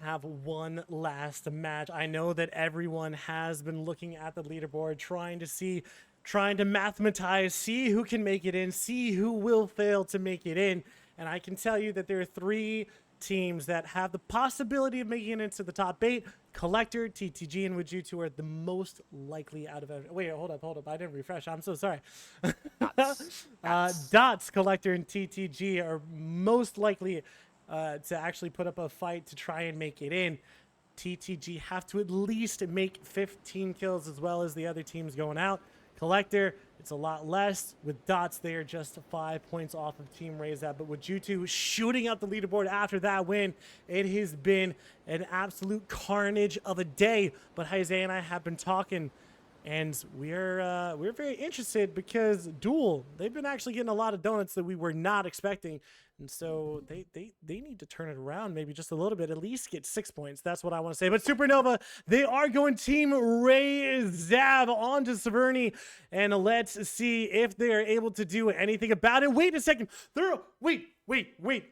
have one last match. I know that everyone has been looking at the leaderboard, trying to mathematize, see who can make it in, see who will fail to make it in. And I can tell you that there are 3 teams that have the possibility of making it into the top 8. Collector, TTG, and Wajutu are the most likely out of everyone. Wait, hold up. I didn't refresh. I'm so sorry. Dots, Collector, and TTG are most likely to actually put up a fight to try and make it in. TTG have to at least make 15 kills as well as the other teams going out. Collector, it's a lot less. With Dots, they are just 5 points off of Team Razab. But with Jutu shooting up the leaderboard after that win, it has been an absolute carnage of a day. But Isaiah and I have been talking, and we're very interested because Duel, they've been actually getting a lot of donuts that we were not expecting. And so they need to turn it around maybe just a little bit, at least get 6 points. That's what I want to say. But Supernova, they are going Team Razab on to Severny. And let's see if they are able to do anything about it. Wait a second. Wait.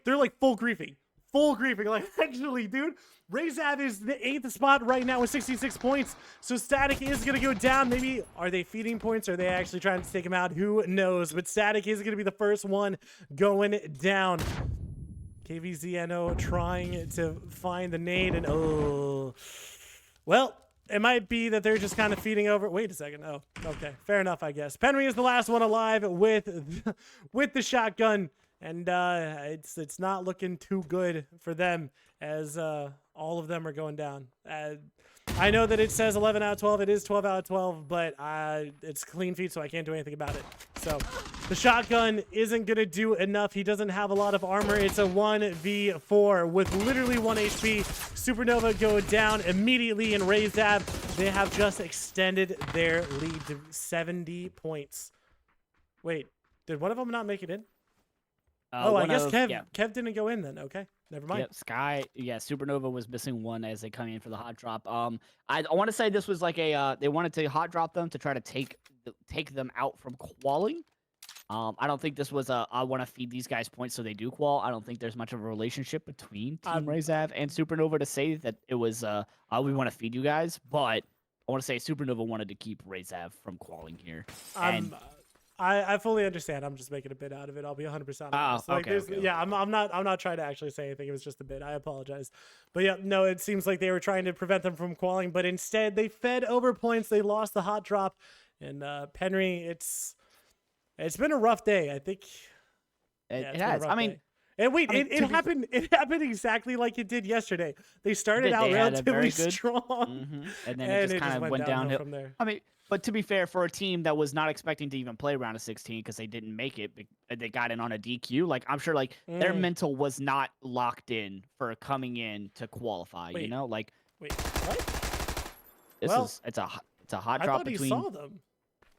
They're like full griefing. Like, actually, dude, Razab is the 8th spot right now with 66 points. So Static is going to go down. Maybe, are they feeding points? Or are they actually trying to take him out? Who knows? But Static is going to be the first one going down. KVZNO trying to find the nade. And, oh. Well, it might be that they're just kind of feeding over. Wait a second. Oh, okay. Fair enough, I guess. Penry is the last one alive with the shotgun. And it's not looking too good for them as all of them are going down. I know that it says 11 out of 12. It is 12 out of 12, but it's clean feed, so I can't do anything about it. So the shotgun isn't going to do enough. He doesn't have a lot of armor. It's a 1v4 with literally 1 HP. Supernova go down immediately, and Razab, they have just extended their lead to 70 points. Wait, did one of them not make it in? I guess Kev didn't go in then. Okay, never mind. Yep, Sky. Yeah, Supernova was missing one as they come in for the hot drop. I want to say this was like a they wanted to hot drop them to try to take them out from qualling. I don't think this was a I want to feed these guys points so they do qual. I don't think there's much of a relationship between Team Razab and Supernova to say that it was we want to feed you guys. But I want to say Supernova wanted to keep Razab from qualling here. I fully understand. I'm just making a bit out of it. I'll be 100% honest. Okay. Yeah, I'm not trying to actually say anything. It was just a bit. I apologize. But yeah, no, it seems like they were trying to prevent them from qualling, but instead they fed over points. They lost the hot drop. And Penry, it's been a rough day. I think it has. I mean, and wait, it happened exactly like it did yesterday. They started out relatively strong. And then it just kind of went downhill from there. I mean, but to be fair, for a team that was not expecting to even play round of 16 because they didn't make it, they got in on a DQ. Like, I'm sure their mental was not locked in for coming in to qualify. Wait, you know, like wait, what? It's a hot drop between saw them.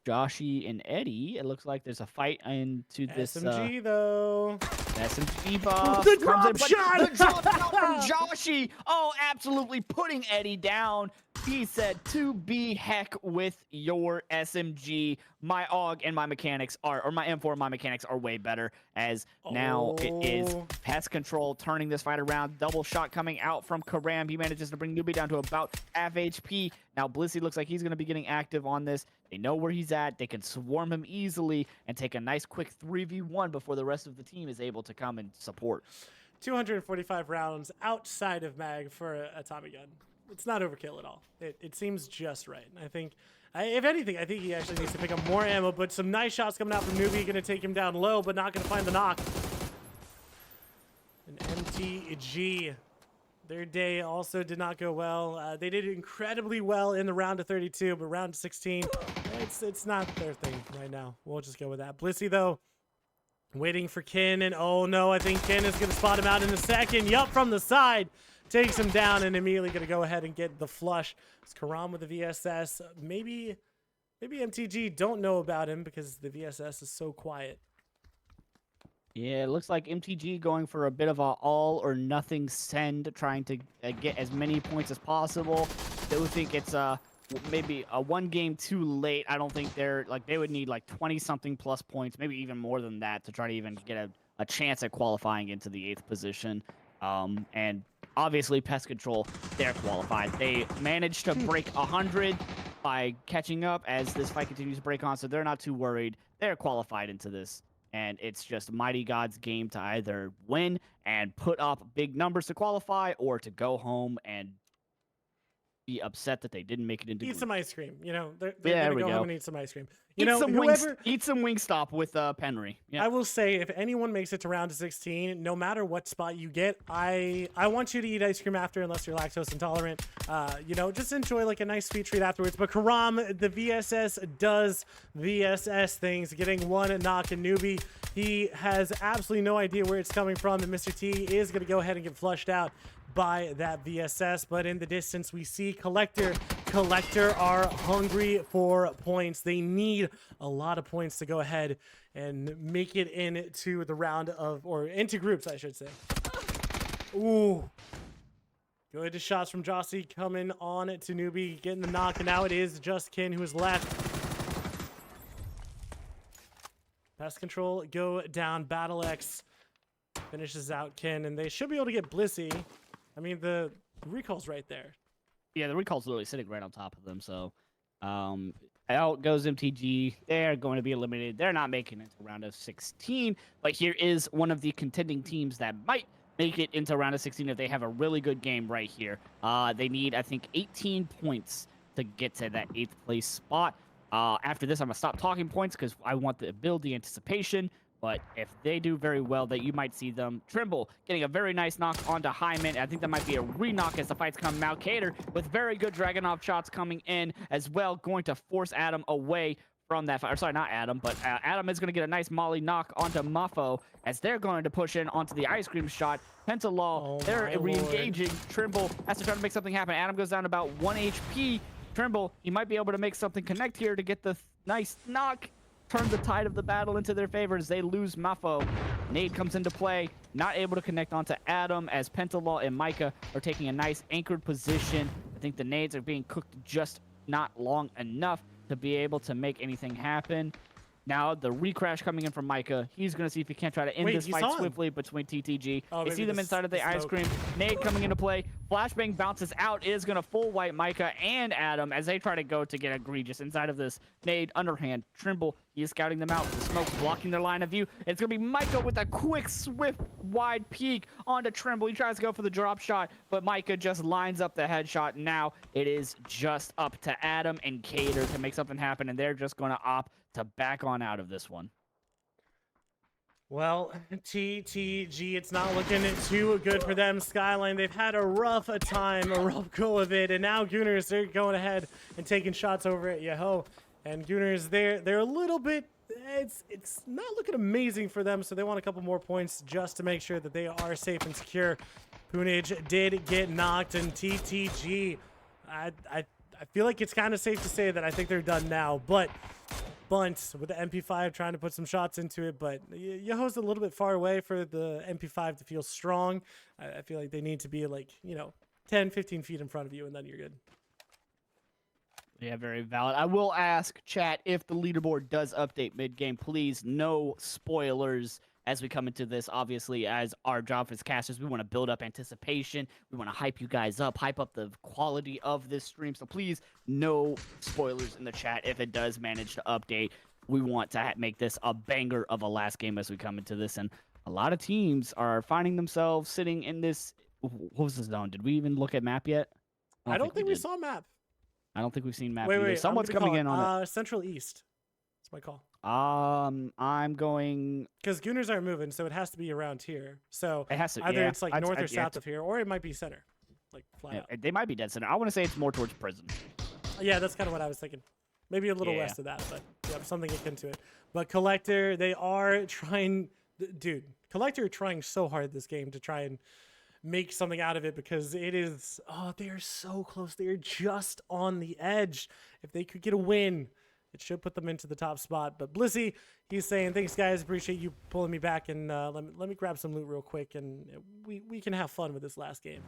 Joshy and Eddie. It looks like there's a fight into this SMG though. SMG buff. The drop shot! The drop shot from Joshy. Oh, absolutely putting Eddie down. He said, to be heck with your SMG. My AUG and my mechanics are, or my M4 and my mechanics are way better, as now it is pest control turning this fight around. Double shot coming out from Karam. He manages to bring Newbie down to about half HP. Now Blissey looks like he's going to be getting active on this. They know where he's at. They can swarm him easily and take a nice quick 3v1 before the rest of the team is able to come and support. 245 rounds outside of mag for a Tommy gun. It's not overkill at all. It seems just right. And I think, if anything, I think he actually needs to pick up more ammo, but some nice shots coming out from Newbie. Going to take him down low, but not going to find the knock. And MTG, their day also did not go well. They did incredibly well in the round of 32, but round of 16, it's not their thing right now. We'll just go with that. Blissey, though, waiting for Kin, and oh no, I think Kin is going to spot him out in a second. Yup, from the side. Takes him down and immediately going to go ahead and get the flush. It's Karam with the VSS. Maybe MTG don't know about him because the VSS is so quiet. Yeah, it looks like MTG going for a bit of a all or nothing send, trying to get as many points as possible. They would think it's maybe a one game too late. I don't think they would need like 20-something plus points, maybe even more than that, to try to even get a chance at qualifying into the 8th position. And Obviously, Pest Control, they're qualified. They managed to break 100 by catching up as this fight continues to break on, so they're not too worried. They're qualified into this, and it's just Mighty God's game to either win and put up big numbers to qualify or to go home and be upset that they didn't make it into Eat group. some ice cream. You know, they're Yeah, gonna there we go go. home and eat some ice cream. Eat some Wingstop with Penry. Yeah. I will say, if anyone makes it to round of 16, no matter what spot you get, I want you to eat ice cream after, unless you're lactose intolerant. You know, just enjoy like a nice sweet treat afterwards. But Karam, the VSS does VSS things, getting one knock in newbie. He has absolutely no idea where it's coming from, and Mr. T is going to go ahead and get flushed out by that VSS. But in the distance, we see Collector are hungry for points. They need a lot of points to go ahead and make it into the round of, or into groups, I should say. Ooh. Good shots from Jossie coming on to newbie, getting the knock, and now it is just Kin who is left. Pest Control go down. Battle X finishes out Kin, and they should be able to get Blissey. I mean, the recall's right there. Yeah, the recall's literally sitting right on top of them. So, out goes MTG. They're going to be eliminated. They're not making it to round of 16. But here is one of the contending teams that might make it into round of 16 if they have a really good game right here. They need, I think, 18 points to get to that 8th place spot. After this, I'm going to stop talking points because I want to build the anticipation. But if they do very well, that you might see them. Trimble getting a very nice knock onto Hyman. I think that might be a re-knock as the fights come out. Cater with very good Dragunov shots coming in as well, going to force Adam away from that fight. Or sorry, not Adam, but Adam is going to get a nice molly knock onto Muffo as they're going to push in onto the ice cream shot. Pentalaw, they're re-engaging. Trimble has to try to make something happen. Adam goes down to about 1 HP. Trimble, he might be able to make something connect here to get the nice knock. Turn the tide of the battle into their favor as they lose Muffo. Nade comes into play, not able to connect onto Adam as Pentalaw and Micah are taking a nice anchored position. I think the nades are being cooked just not long enough to be able to make anything happen. Now the recrash coming in from Micah. He's going to see if he can't try to end this fight swiftly between TTG. They see them inside of the ice cream. Nade coming into play. Flashbang bounces out. Is going to full white Micah and Adam as they try to go to get egregious inside of this. Nade underhand. Trimble. He is scouting them out. The smoke's blocking their line of view. It's going to be Micah with a quick, swift, wide peek onto Trimble. He tries to go for the drop shot, but Micah just lines up the headshot. Now it is just up to Adam and Cater to make something happen, and they're just going to opt to back on out of this one. Well, TTG, it's not looking too good for them. Skyline, they've had a rough time, a rough go of it, and now Gooners, they're going ahead and taking shots over at Yaho. And Gooners, they're a little bit, it's not looking amazing for them, so they want a couple more points just to make sure that they are safe and secure. Poonage did get knocked, and TTG, I feel like it's kind of safe to say that I think they're done now, but Bunt with the MP5 trying to put some shots into it, but Yaho's a little bit far away for the MP5 to feel strong. I feel like they need to be like, 10, 15 feet in front of you, and then you're good. Yeah, very valid. I will ask chat if the leaderboard does update mid-game. Please, no spoilers as we come into this. Obviously, as our job as casters, we want to build up anticipation. We want to hype you guys up, hype up the quality of this stream. So please, no spoilers in the chat if it does manage to update. We want to make this a banger of a last game as we come into this. And a lot of teams are finding themselves sitting in this. What was the zone? Did we even look at map yet? I don't think we saw map. I don't think we've seen map. Wait, someone's coming in on it. Central East. That's my call. I'm going because Gooners aren't moving, so it has to be around here. So it has to, either it's like north or south of here, or it might be center, like flat out. They might be dead center. I want to say it's more towards prison. Yeah, that's kind of what I was thinking. Maybe a little west of that, but yeah, something akin to it. But Collector, they are trying, dude. Collector are trying so hard this game to try and make something out of it because it is. Oh, they are so close. They are just on the edge. If they could get a win, it should put them into the top spot. But Blissey, he's saying, thanks, guys. Appreciate you pulling me back. And let me grab some loot real quick. And we can have fun with this last game.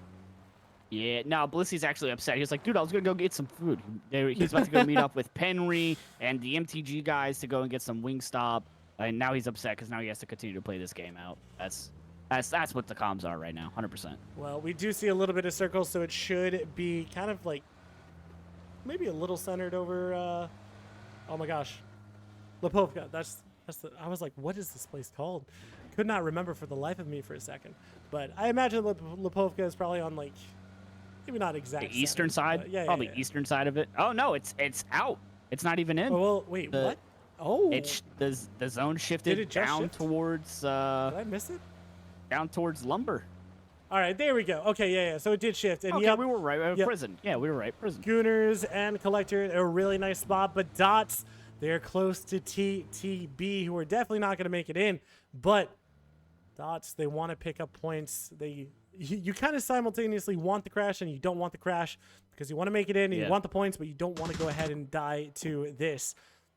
Yeah, no, Blissey's actually upset. He was like, dude, I was going to go get some food. He's about to go meet up with Penry and the MTG guys to go and get some Wingstop. And now he's upset because now he has to continue to play this game out. That's That's what the comms are right now, 100%. Well, we do see a little bit of circle, so it should be kind of like maybe a little centered over. Oh my gosh, Lipovka. That's the. I was like, what is this place called? Could not remember for the life of me for a second. But I imagine Lipovka is probably on like maybe not exact. The eastern center, side, yeah, probably yeah. eastern side of it. Oh no, it's out. It's not even in. Oh, well, wait, what? Oh, the zone shifted it just down shift? towards did I miss it? down towards lumber. All right, there we go. Okay, yeah. So it did shift, and Okay, yep, we were right. Yep. Prison. Yeah, we were right. Prison. Gooners and Collector, a really nice spot, but Dots, they're close to TTB, who are definitely not going to make it in. But Dots, they want to pick up points. You kind of simultaneously want the crash and you don't want the crash because you want to make it in and you want the points, but you don't want to go ahead and die to this.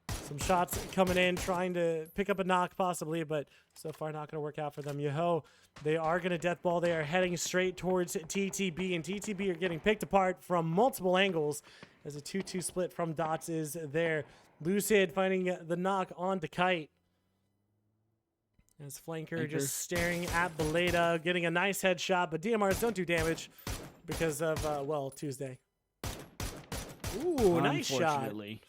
Some shots coming in, trying to pick up a knock possibly, but so far not going to work out for them. Yo-ho, they are going to death ball. They are heading straight towards TTB, and TTB are getting picked apart from multiple angles as a 2-2 split from Dots is there. Lucid finding the knock onto Kite. As Flanker just staring at Beleda, getting a nice headshot, but DMRs don't do damage because of, well, Tuesday. Ooh, nice shot. Unfortunately.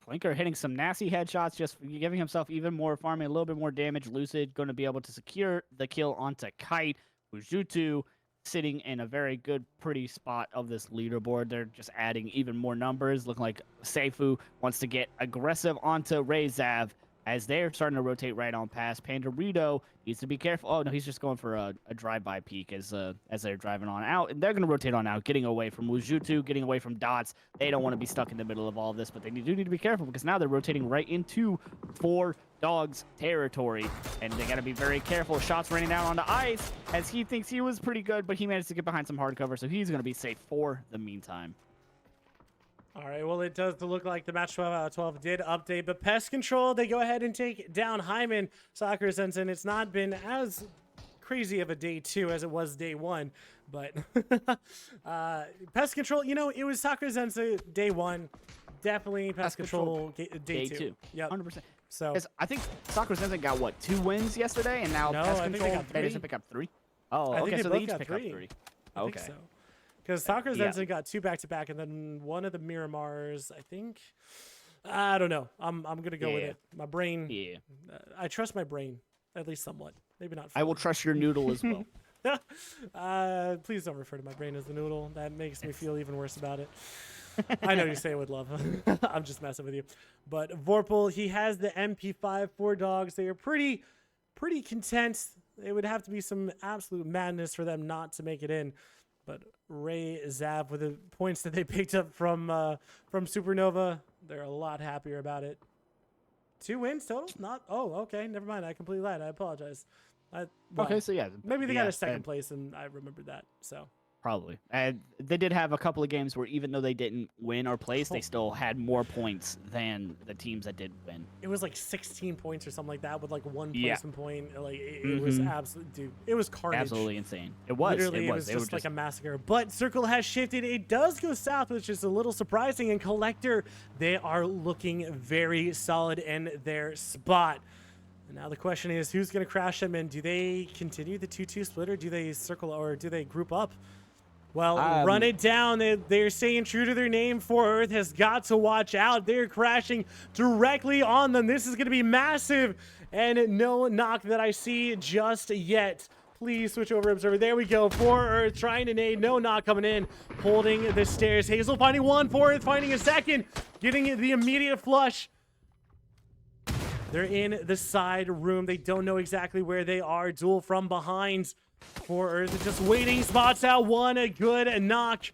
Flanker hitting some nasty headshots, just giving himself even more, farming a little bit more damage. Lucid going to be able to secure the kill onto Kite. Ujutu sitting in a very good, pretty spot of this leaderboard. They're just adding even more numbers. Looking like Seifu wants to get aggressive onto Zav as they're starting to rotate right on past. Pandorito needs to be careful. Oh, no, he's just going for a drive-by peek as they're driving on out. And they're going to rotate on out, getting away from Wujutu, getting away from Dots. They don't want to be stuck in the middle of all of this, but they do need to be careful because now they're rotating right into 4 Dogs territory. And they got to be very careful. Shots raining down onto Ice as he thinks he was pretty good, but he managed to get behind some hard cover, so he's going to be safe for the meantime. All right, well, it does look like the match 12 out of 12 did update, but Pest Control, they go ahead and take down Hyman. Soccer Sense, and it's not been as crazy of a day 2 as it was day 1, but Pest Control, you know, it was Soccer Sense day 1, definitely Pest Control day 2. Yep, 100%. So I think Soccer Sense got, what, 2 wins yesterday, and now No, Pest I think they Control, got they 3. just pick up 3? Oh, I think okay, they so both they each got pick 3. up 3. I Okay. think so. Because Soccer Yeah. Zensen got 2 back-to-back, and then one of the Miramars, I think. I don't know. I'm gonna go with it. My brain. Yeah. I trust my brain, at least somewhat. Maybe not. I will trust your noodle as well. Please don't refer to my brain as the noodle. That makes me feel even worse about it. I know you say it with love. I'm just messing with you. But Vorpal, he has the MP5 4 dogs. They are pretty content. It would have to be some absolute madness for them not to make it in. But Zav, with the points that they picked up from Supernova, they're a lot happier about it. 2 wins total? Not. Oh, okay. Never mind. I completely lied. I apologize. Well, Okay, so yeah. maybe they got a second place, and I remembered that. So. Probably. And they did have a couple of games where even though they didn't win or place, they still had more points than the teams that did win. It was like 16 points or something like that with like 1 Yeah. placement point. Like it was absolutely, dude. It was carnage. Absolutely insane. It was. Literally, it was. just like a massacre. But Circle has shifted. It does go south, which is a little surprising. And Collector, they are looking very solid in their spot. And now the question is, who's going to crash them? And do they continue the 2-2 split, or do they circle, or do they group up? Well, run it down. They're staying true to their name. 4Earth has got to watch out. They're crashing directly on them. This is going to be massive. And no knock that I see just yet. Please switch over, Observer. There we go. 4Earth trying to nade. No knock coming in. Holding the stairs. Hazel finding one. 4Earth finding a second. Getting the immediate flush. They're in the side room. They don't know exactly where they are. Duel from behind. 4Earth is just waiting. Spots out one. A good knock.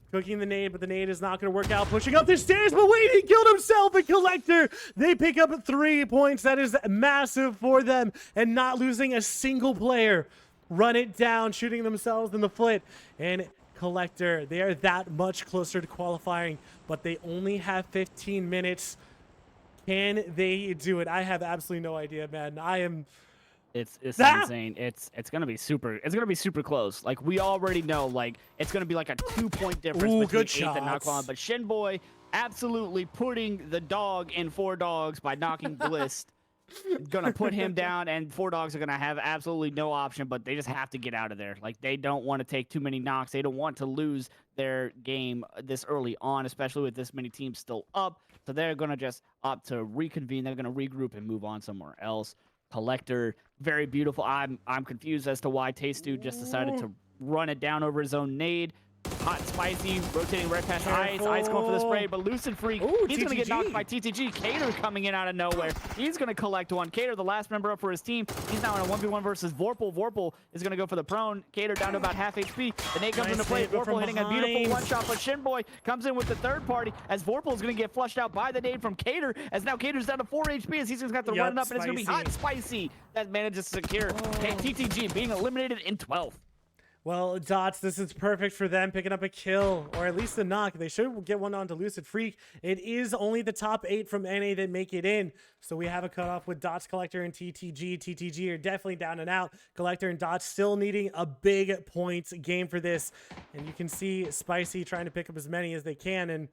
Cooking the nade, but the nade is not going to work out. Pushing up the stairs, but wait, he killed himself. A Collector. They pick up 3 points. That is massive for them. And not losing a single player. Run it down, shooting themselves in the foot. And Collector, they are that much closer to qualifying, but they only have 15 minutes. Can they do it? I have absolutely no idea, man. I am... It's insane. It's gonna be super close. Like we already know, like it's gonna be like a 2-point difference between good 8th and shots. Knockon. But Shinboy absolutely putting the dog in 4 dogs by knocking Bliss gonna put him down, and Four Dogs are gonna have absolutely no option, but they just have to get out of there. Like, they don't want to take too many knocks. They don't want to lose their game this early on, especially with this many teams still up. So they're gonna just opt to reconvene. They're gonna regroup and move on somewhere else. Collector, very beautiful. I'm confused as to why Tastu just decided to run it down over his own nade. Hot and spicy, rotating right past Ice. Ice going for the spray, but Lucid Freak, Ooh, he's going to get knocked TTG. by TTG. Cater coming in out of nowhere. He's going to collect one. Cater, the last member up for his team. He's now in a 1v1 versus Vorpal. Vorpal is going to go for the prone. Cater down to about half HP. The nade comes Nice into play. save, but Vorpal from hitting a beautiful behind. one-shot, but Shinboy comes in with the third party as Vorpal is going to get flushed out by the nade from Cater, as now Cater's down to 4 HP as he's just got to run up, and it's going to be hot and spicy. That manages to secure TTG being eliminated in 12th. Well, Dots, this is perfect for them, picking up a kill, or at least a knock. They should get one onto Lucid Freak. It is only the top 8 from NA that make it in. So we have a cutoff with Dots, Collector, and TTG. TTG are definitely down and out. Collector and Dots still needing a big points game for this. And you can see Spicy trying to pick up as many as they can. And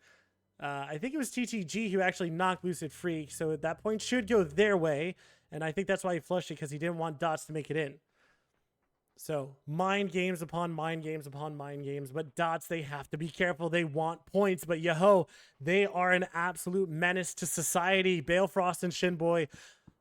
I think it was TTG who actually knocked Lucid Freak. So that point should go their way. And I think that's why he flushed it, because he didn't want Dots to make it in. So, mind games upon mind games upon mind games. But Dots, they have to be careful. They want points. But Yoho, they are an absolute menace to society. Balefrost and Shinboy,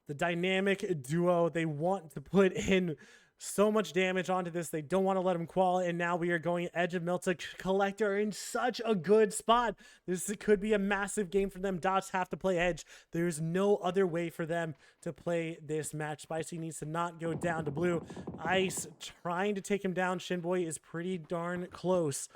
the dynamic duo. They want to put in so much damage onto this. They don't want to let him qual. And now we are going Edge of Milta. Collector in such a good spot. This could be a massive game for them. Dots have to play Edge. There's no other way for them to play this match. Spicy needs to not go down to blue. Ice trying to take him down. Shinboy is pretty darn close.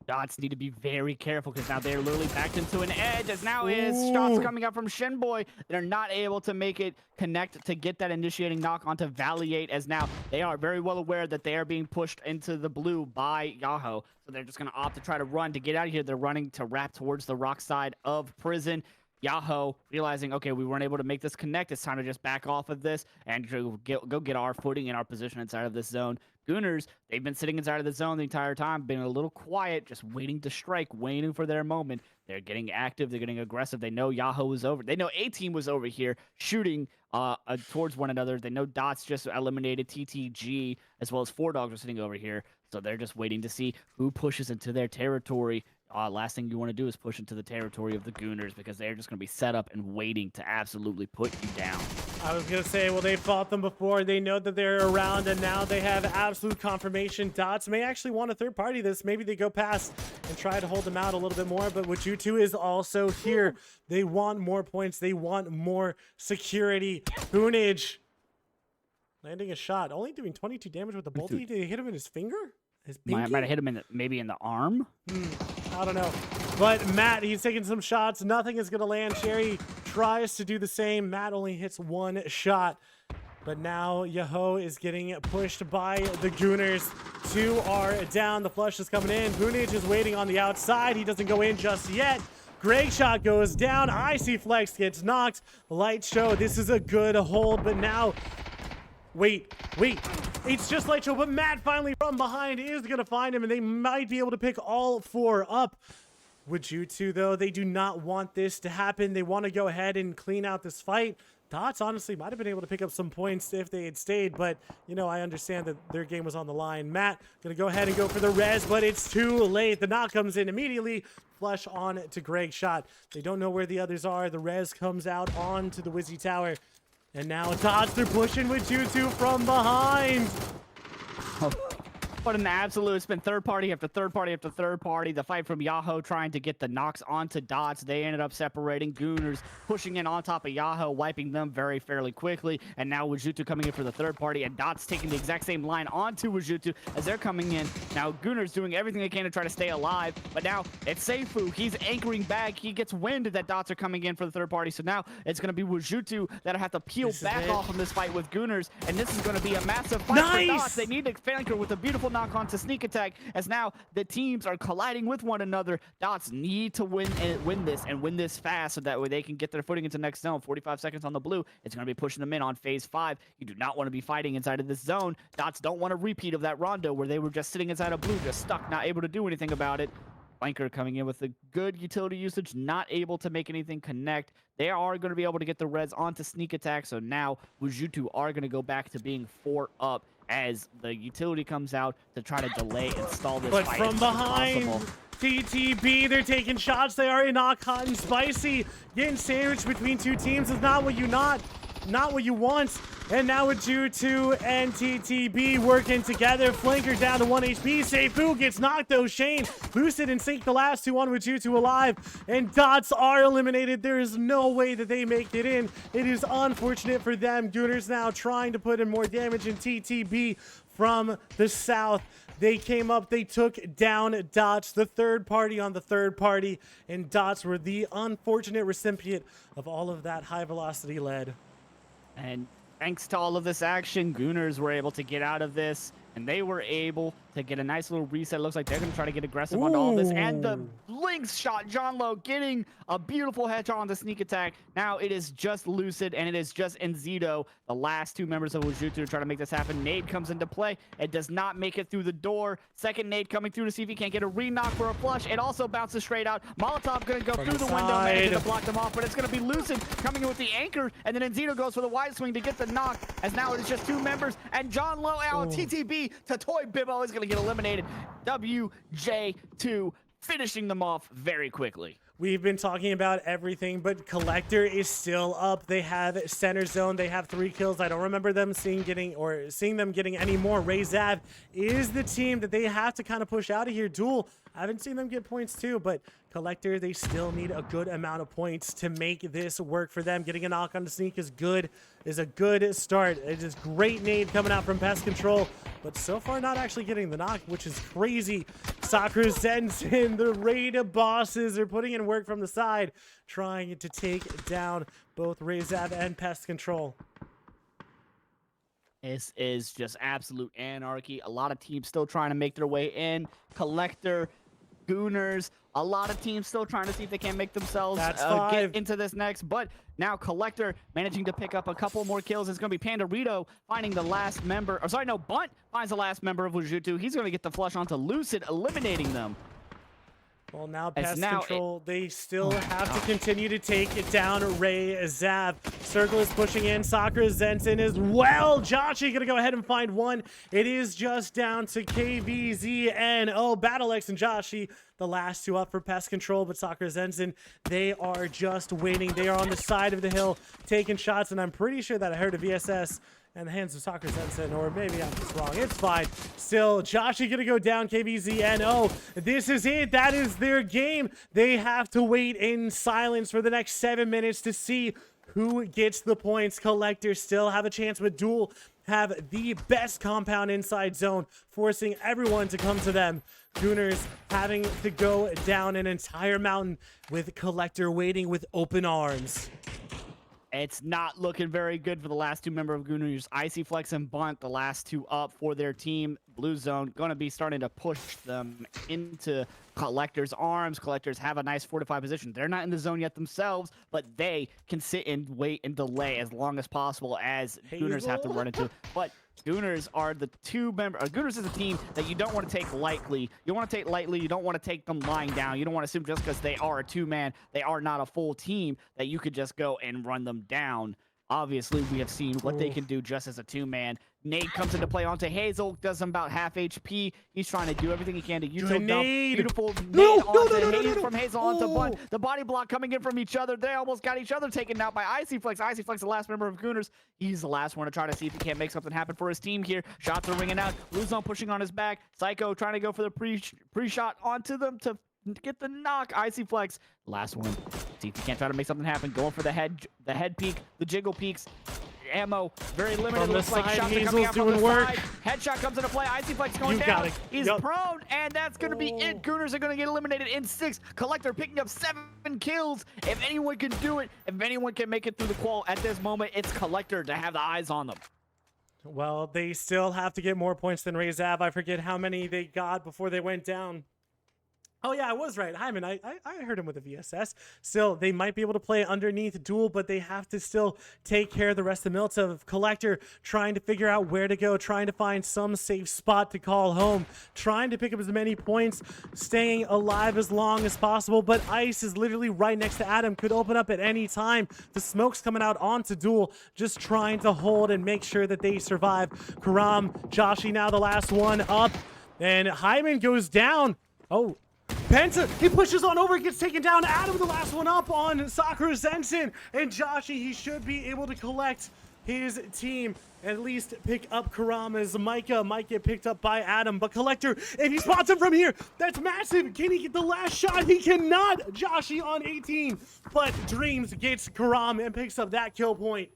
Dots need to be very careful, because now they're literally backed into an edge, as now is shots coming up from Shinboy. They're not able to make it connect to get that initiating knock onto Valiate, as now they are very well aware that they are being pushed into the blue by Yahoo. So they're just going to opt to try to run to get out of here. They're running to wrap towards the rock side of prison. Yahoo realizing, okay, we weren't able to make this connect. It's time to just back off of this and go get our footing and our position inside of this zone. Gooners, they've been sitting inside of the zone the entire time, been a little quiet, just waiting to strike, waiting for their moment. They're getting active. They're getting aggressive. They know Yahoo was over. They know A-Team was over here shooting towards one another. They know Dots just eliminated TTG, as well as Four Dogs are sitting over here. So they're just waiting to see who pushes into their territory. Last thing you want to do is push into the territory of the Gooners, because they're just going to be set up and waiting to absolutely put you down. I was going to say, well, they fought them before. They know that they're around, and now they have absolute confirmation. Dots may actually want a third party this. Maybe they go past and try to hold them out a little bit more, but Wajutu is also here. They want more points. They want more security. Boonage landing a shot, only doing 22 damage with the bolty. Did he hit him in his finger? His pinky? Might have hit him maybe in the arm. I don't know. But Matt, he's taking some shots. Nothing is going to land. Sherry tries to do the same. Matt only hits one shot. But now Yahoo is getting pushed by the Gooners. 2 are down. The flush is coming in. Boonage is waiting on the outside. He doesn't go in just yet. Greg shot goes down. Icy Flex gets knocked. Light Show, this is a good hold. But now, wait. It's just Light Show, but Matt finally from behind is going to find him, and they might be able to pick all 4 up. Wajutu, though, they do not want this to happen. They want to go ahead and clean out this fight. Dots, honestly, might have been able to pick up some points if they had stayed, but, you know, I understand that their game was on the line. Matt going to go ahead and go for the res, but it's too late. The knock comes in immediately. Flush on to Greg's shot. They don't know where the others are. The res comes out onto the Wizzy Tower. And now Dots, they're pushing Wajutu from behind. What an absolute. It's been third party after third party after third party. The fight from Yahoo trying to get the knocks onto Dots. They ended up separating. Gooners pushing in on top of Yahoo, wiping them fairly quickly. And now Wajutu coming in for the third party, and Dots taking the exact same line onto Wajutu as they're coming in. Now Gooners doing everything they can to try to stay alive, but now it's Seifu. He's anchoring back. He gets wind that Dots are coming in for the third party, so now it's going to be Wajutu that'll have to peel back off from this fight with Gooners, and this is going to be a massive fight for Dots. They need to flanker with a beautiful knock on to sneak attack, as now the teams are colliding with one another. Dots need to win this fast, so that way they can get their footing into next zone. 45 seconds on the blue. It's going to be pushing them in on phase 5. You do not want to be fighting inside of this zone. Dots don't want a repeat of that rondo where they were just sitting inside of blue, just stuck, not able to do anything about it. Flanker coming in with a good utility usage, not able to make anything connect. They are going to be able to get the res onto sneak attack, so now Wujutu are going to go back to being 4 up as the utility comes out to try to delay and stall this But fight from as much as behind, possible. TTB, they're taking shots. They are in hot and spicy. Getting sandwiched between two teams is not what you want. And now with Jutu and TTB working together. Flanker down to 1 HP. Seifu gets knocked though. Shane boosted and sink the last two on with Jutu alive. And Dots are eliminated. There is no way that they make it in. It is unfortunate for them. Gooners now trying to put in more damage, and TTB from the south. They came up, they took down Dots, the third party on the third party, and Dots were the unfortunate recipient of all of that high velocity lead. And thanks to all of this action, Gooners were able to get out of this, and they were able to get a nice little reset. Looks like they're going to try to get aggressive onto all this. And the links shot, John Lowe getting a beautiful headshot on the sneak attack. Now it is just Lucid, and it is just Enzito, the last two members of Wujutu, to try to make this happen. Nade comes into play. It does not make it through the door. Second nade coming through to see if he can't get a re-knock for a flush. It also bounces straight out. Molotov going to go through the window, managing to block them off, but it's going to be Lucid coming in with the anchor, and then Enzito goes for the wide swing to get the knock, as now it is just two members, and John Lowe out. TTB to Toy Bibbo is going to get eliminated. WJ2 finishing them off very quickly. We've been talking about everything, but Collector is still up. They have center zone. They have 3 kills. I don't remember them seeing them getting any more. Zav is the team that they have to kind of push out of here. Duel, I haven't seen them get points too, but Collector, they still need a good amount of points to make this work for them. Getting a knock on the sneak is a good start. It is great nade coming out from Pest Control, but so far not actually getting the knock, which is crazy. Sakura Zensen, the raid bosses are putting in work from the side, trying to take down both Zav and Pest Control. This is just absolute anarchy. A lot of teams still trying to make their way in. Collector, Gooners, a lot of teams still trying to see if they can make themselves get into this next. But now Collector managing to pick up a couple more kills. It's going to be Pandorito finding the last member. Or sorry, no, Bunt finds the last member of Wujutu. He's going to get the flush onto Lucid, eliminating them. Well, now Pest Control, they still have to continue to take it down. Zav. Circle is pushing in. Sakura Zensen as well. Joshi gonna go ahead and find one. It is just down to KVZNO. BattleX and Joshi, the last two up for Pest Control, but Sakura Zensen, they are just waiting. They are on the side of the hill taking shots, and I'm pretty sure that I heard a VSS in the hands of Sakura Zensen, or maybe I'm just wrong. It's fine. Still, Joshi gonna go down. KVZNO. This is it. That is their game. They have to wait in silence for the next 7 minutes to see who gets the points. Collector still have a chance, but Duel have the best compound inside zone, forcing everyone to come to them. Gooners having to go down an entire mountain with Collector waiting with open arms. It's not looking very good for the last two members of Gooners. Icy Flex and Bunt, the last two up for their team. Blue Zone going to be starting to push them into Collector's arms. Collectors have a nice fortified position. They're not in the zone yet themselves, but they can sit and wait and delay as long as possible as Gooners have to run into. But Gooners are the two members. Gooners is a team that you don't want to take lightly. You want to take lightly. You don't want to take them lying down. You don't want to assume just because they are a two-man, they are not a full team, that you could just go and run them down. Obviously, we have seen what they can do just as a two-man. Nade comes into play onto Hazel, does him about half HP. He's trying to do everything he can to use dump. Beautiful nade onto from Hazel onto Bunt. The body block coming in from each other. They almost got each other taken out by Icy Flex. Icy Flex, the last member of Gooners. He's the last one to try to see if he can't make something happen for his team here. Shots are ringing out. Blue Zone pushing on his back. Psycho trying to go for the pre-shot onto them to get the knock. Icy Flex, last one. See if he can't try to make something happen. Going for the head peek, the jiggle peeks. Ammo very limited. Looks like shots are coming out from the side. Headshot comes into play. Icy Flex going down. He's prone, and that's going to be it. Gooners are going to get eliminated in 6. Collector picking up 7 kills. If anyone can do it, if anyone can make it through the qual at this moment, it's Collector to have the eyes on them. Well, they still have to get more points than Zav. I forget how many they got before they went down. Oh yeah, I was right. Hyman, I heard him with a VSS. Still, they might be able to play underneath Duel, but they have to still take care of the rest of Milta. Collector trying to figure out where to go, trying to find some safe spot to call home, trying to pick up as many points, staying alive as long as possible. But Ice is literally right next to Adam, could open up at any time. The smoke's coming out onto Duel, just trying to hold and make sure that they survive. Karam, Joshi now the last one up, and Hyman goes down. Oh, Penta, he pushes on over, gets taken down. Adam, the last one up on Sakura Sensen. And Joshi, he should be able to collect his team, at least pick up Karama's. Micah might get picked up by Adam, but Collector, if he spots him from here, that's massive. Can he get the last shot? He cannot. Joshi on 18, but Dreams gets Karam and picks up that kill point.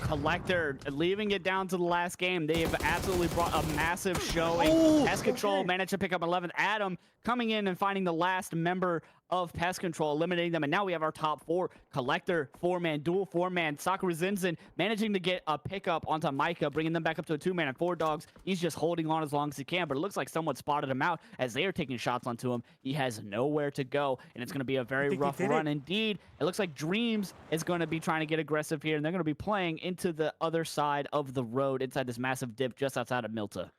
Collector leaving it down to the last game. They have absolutely brought a massive showing. Pest Control managed to pick up 11th. Adam coming in and finding the last member of Pest Control, eliminating them. And now we have our top 4. Collector, 4-man, Duel, 4-man. Sakura Zinzin managing to get a pickup onto Micah, bringing them back up to a 2-man. And 4 Dogs, he's just holding on as long as he can. But it looks like someone spotted him out as they are taking shots onto him. He has nowhere to go. And it's going to be a very rough run indeed. It looks like Dreams is going to be trying to get aggressive here. And they're going to be playing into the other side of the road, inside this massive dip just outside of Milta.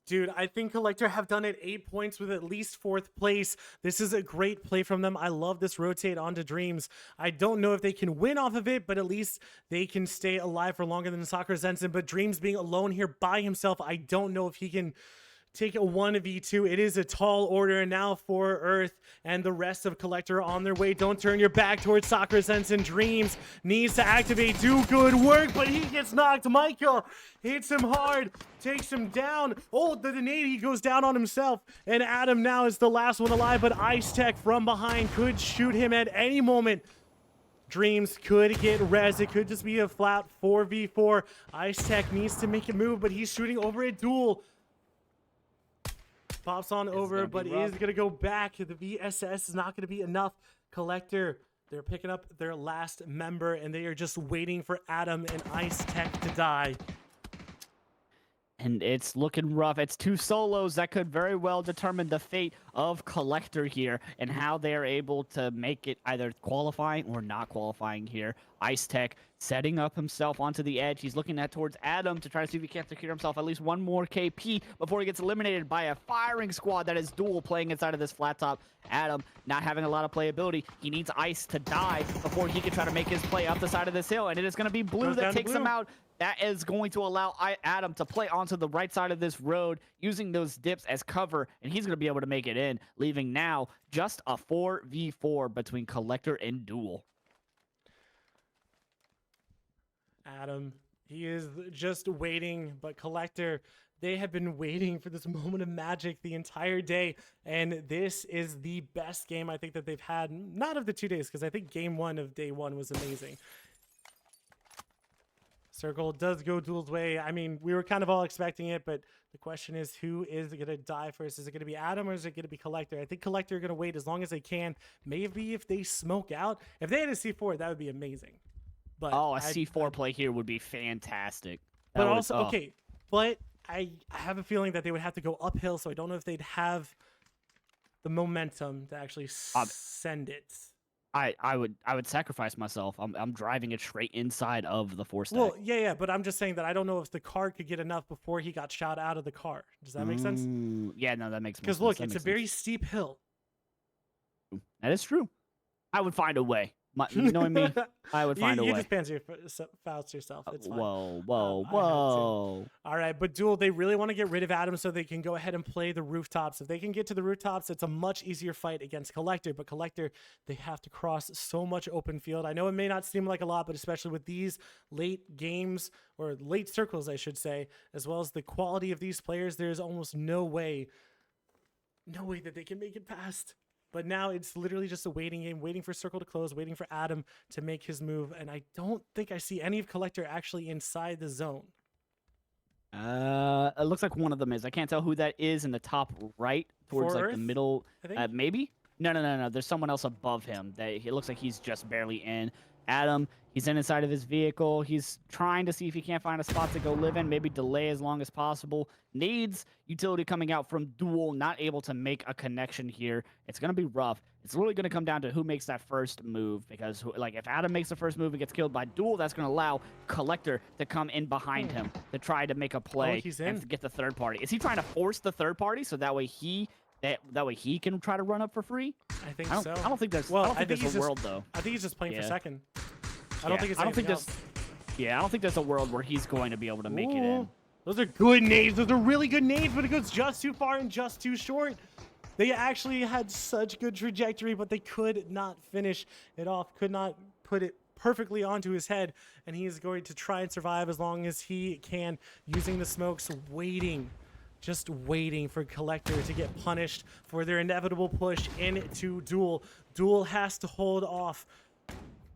Dude, I think Collector have done it 8 points with at least 4th place. This is a great play from them. I love this rotate onto Dreams. I don't know if they can win off of it, but at least they can stay alive for longer than Sakura Zensen. But Dreams being alone here by himself, I don't know if he can take a 1v2. It is a tall order now for Earth and the rest of Collector on their way. Don't turn your back towards Sakura Sensen. Dreams needs to activate, do good work, but he gets knocked. Michael hits him hard, takes him down. Oh, the nade, he goes down on himself. And Adam now is the last one alive, but Ice Tech from behind could shoot him at any moment. Dreams could get res. It could just be a flat 4v4. Ice Tech needs to make a move, but he's shooting over a Duel. Pops on over, but is going to go back. The VSS is not going to be enough. Collector, they're picking up their last member, and they are just waiting for Adam and Ice Tech to die. And it's looking rough. It's 2 solos that could very well determine the fate of Collector here and how they're able to make it either qualifying or not qualifying here. Ice Tech setting up himself onto the edge. He's looking at towards Adam to try to see if he can't secure himself at least one more KP before he gets eliminated by a firing squad that is Duel playing inside of this flat top. Adam not having a lot of playability. He needs Ice to die before he can try to make his play up the side of this hill. And it is going to be Blue that takes him out. That is going to allow Adam to play onto the right side of this road, using those dips as cover, and he's going to be able to make it in, leaving now just a 4v4 between Collector and Duel. Adam, he is just waiting, but Collector, they have been waiting for this moment of magic the entire day, and this is the best game I think that they've had, not of the 2 days, because I think game 1 of day 1 was amazing. Circle does go Duel's way. I mean, we were kind of all expecting it, but the question is, who is going to die first? Is it going to be Adam or is it going to be Collector? I think Collector are going to wait as long as they can. Maybe if they smoke out. If they had a C4, that would be amazing. But oh, a C4 play here would be fantastic. But also, okay, but I have a feeling that they would have to go uphill, so I don't know if they'd have the momentum to actually send it. I would sacrifice myself. I'm driving it straight inside of the 4-stack. Well, yeah, but I'm just saying that I don't know if the car could get enough before he got shot out of the car. Does that make sense? Yeah, no, that makes sense. Because look, it's a very steep hill. That is true. I would find a way. You knowing me, I would find a way. You just pants your fouts yourself. It's fine. Whoa. All right, but Duel, they really want to get rid of Adam so they can go ahead and play the rooftops. If they can get to the rooftops, it's a much easier fight against Collector. But Collector, they have to cross so much open field. I know it may not seem like a lot, but especially with these late games, or late circles, I should say, as well as the quality of these players, there's almost no way that they can make it past. But now it's literally just a waiting game, waiting for Circle to close, waiting for Adam to make his move. And I don't think I see any of Collector actually inside the zone. It looks like one of them is. I can't tell who that is in the top right, towards like the middle. Maybe? No. There's someone else above him. It looks like he's just barely in. Adam, he's inside of his vehicle. He's trying to see if he can't find a spot to go live in, maybe delay as long as possible. Needs utility coming out from Duel, not able to make a connection here. It's going to be rough. It's really going to come down to who makes that first move, because like if Adam makes the first move and gets killed by Duel, that's going to allow Collector to come in behind him to try to make a play and to get the third party. Is he trying to force the third party so that way he can try to run up for free? I think so. I don't think there's. Well, I don't think there's a world though. I think he's just playing for second. I don't think there's. Yeah, I don't think there's a world where he's going to be able to make it in. Those are good nades. Those are really good nades, but it goes just too far and just too short. They actually had such good trajectory, but they could not finish it off. Could not put it perfectly onto his head, and he is going to try and survive as long as he can, using the smokes, just waiting for Collector to get punished for their inevitable push into Duel. Duel has to hold off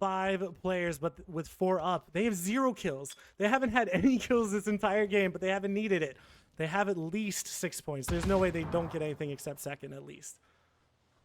5 players, but with 4 up. They have 0 kills. They haven't had any kills this entire game, but they haven't needed it. They have at least 6 points. There's no way they don't get anything except second at least.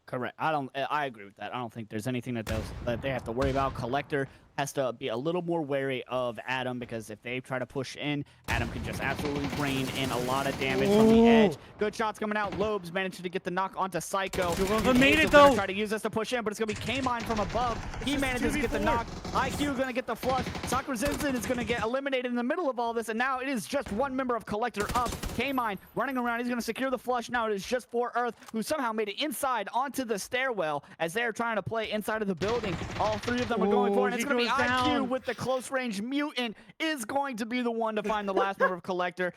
Correct. I agree with that. I don't think there's anything that they have to worry about. Collector has to be a little more wary of Adam, because if they try to push in, Adam can just absolutely rain in a lot of damage from the edge. Good shots coming out. Lobes managed to get the knock onto Psycho. Made it though. Try to use this to push in, but it's gonna be K-Mine from above. He manages to get the knock. IQ gonna get the flush. Sakura Zinzin is gonna get eliminated in the middle of all this, and now it is just one member of Collector up. K-Mine running around. He's gonna secure the flush. Now it is just 4Earth, who somehow made it inside onto the stairwell as they're trying to play inside of the building. All 3 of them are going for it. And it's gonna be IQ with the close range mutant is going to be the one to find the last member of Collector.